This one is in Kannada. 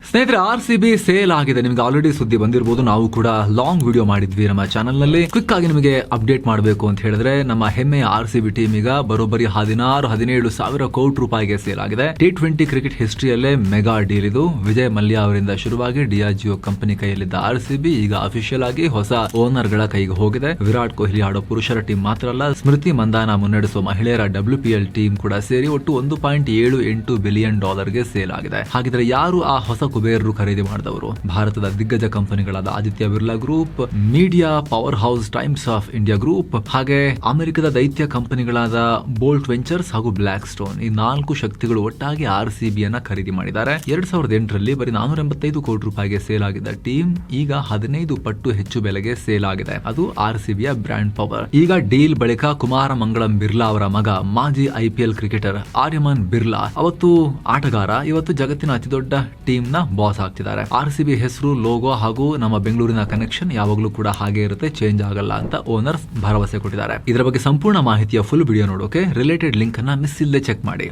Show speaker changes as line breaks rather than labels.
ಸ್ನೇಹಿತರೆ, RCB ಸೇಲ್ ಆಗಿದೆ. ನಿಮ್ಗೆ ಆಲ್ರೆಡಿ ಸುದ್ದಿ ಬಂದಿರಬಹುದು. ನಾವು ಕೂಡ ಲಾಂಗ್ ವಿಡಿಯೋ ಮಾಡಿದ್ವಿ ನಮ್ಮ ಚಾನಲ್ ನಲ್ಲಿ. ಕ್ವಿಕ್ ಆಗಿ ನಿಮಗೆ ಅಪ್ಡೇಟ್ ಮಾಡಬೇಕು ಅಂತ ಹೇಳಿದ್ರೆ, ನಮ್ಮ ಹೆಮ್ಮೆಯ RCB ಟೀಮ್ ಈಗ ಬರೋಬ್ಬರಿ 16-17 ಸಾವಿರ ಕೋಟಿ ರೂಪಾಯಿಗೆ ಸೇಲ್ ಆಗಿದೆ. T20 ಕ್ರಿಕೆಟ್ ಹಿಸ್ಟ್ರಿಯಲ್ಲೇ ಮೆಗಾ ಡೀಲ್ ಇದು. ವಿಜಯ್ ಮಲ್ಯ ಅವರಿಂದ ಶುರುವಾಗಿ Diageo ಕಂಪನಿ ಕೈಯಲ್ಲಿದ್ದ RCB ಈಗ ಅಫಿಷಿಯಲ್ ಆಗಿ ಹೊಸ ಓನರ್ ಗಳ ಕೈಗೆ ಹೋಗಿದೆ. ವಿರಾಟ್ ಕೊಹ್ಲಿ ಆಡೋ ಪುರುಷರ ಟೀಮ್ ಮಾತ್ರ ಅಲ್ಲ, ಸ್ಮೃತಿ ಮಂದಾನ ಮುನ್ನಡೆಸುವ ಮಹಿಳೆಯರ WPL ಟೀಮ್ ಕೂಡ ಸೇರಿ ಒಟ್ಟು $1.78 ಬಿಲಿಯನ್ ಗೆ ಸೇಲ್ ಆಗಿದೆ. ಹಾಗಿದ್ರೆ ಯಾರು ಆ ಹೊಸ ಕುಬೇರರು ಖರೀದಿ ಮಾಡಿದವರು? ಭಾರತದ ದಿಗ್ಗಜ ಕಂಪನಿಗಳಾದ Aditya Birla group, media power house Times of India group, ಹಾಗೆ ಅಮೆರಿಕದ ದೈತ್ಯ ಕಂಪನಿಗಳಾದ ಬೋಲ್ಟ್ ವೆಂಚರ್ಸ್ ಹಾಗೂ ಬ್ಲಾಕ್ ಸ್ಟೋನ್. ಈ 4 ಶಕ್ತಿಗಳು ಒಟ್ಟಾಗಿ RCB ಯನ್ನ ಖರೀದಿ ಮಾಡಿದ್ದಾರೆ. 2008ರಲ್ಲಿ ಬರೀ 485 ಕೋಟಿ ರೂಪಾಯಿಗೆ ಸೇಲ್ ಆಗಿದ್ದ ಟೀಮ್ ಈಗ 15 ಪಟ್ಟು ಹೆಚ್ಚು ಬೆಲೆಗೆ ಸೇಲ್ ಆಗಿದೆ. ಅದು RCB ಯ ಬ್ರ್ಯಾಂಡ್ ಪವರ್. ಈಗ ಡೀಲ್ ಬಳಿಕ ಕುಮಾರ ಮಂಗಳಂ ಬಿರ್ಲಾ ಅವರ ಮಗ, ಮಾಜಿ IPL ಕ್ರಿಕೆಟರ್ ಆರ್ಯಮನ್ ಬಿರ್ಲಾ, ಅವತ್ತು ಆಟಗಾರ, ಇವತ್ತು ಜಗತ್ತಿನ ಅತಿದೊಡ್ಡ ಟೀಮ್ ನ ಬಾಸ್ ಆಗ್ತಿದ್ದಾರೆ. RCB ಹೆಸರು, ಲೋಗೋ ಹಾಗೂ ನಮ್ಮ ಬೆಂಗಳೂರಿನ ಕನೆಕ್ಷನ್ ಯಾವಾಗಲೂ ಕೂಡ ಹಾಗೆ ಇರುತ್ತೆ, ಚೇಂಜ್ ಆಗಲ್ಲ ಅಂತ ಓನರ್ಸ್ ಭರವಸೆ ಕೊಟ್ಟಿದ್ದಾರೆ. ಇದರ ಬಗ್ಗೆ ಸಂಪೂರ್ಣ ಮಾಹಿತಿಯ ಫುಲ್ ವಿಡಿಯೋ ನೋಡೋಕೆ ರಿಲೇಟೆಡ್ ಲಿಂಕ್ ಅನ್ನ ಮಿಸ್ ಇಲ್ಲದೆ ಚೆಕ್ ಮಾಡಿ.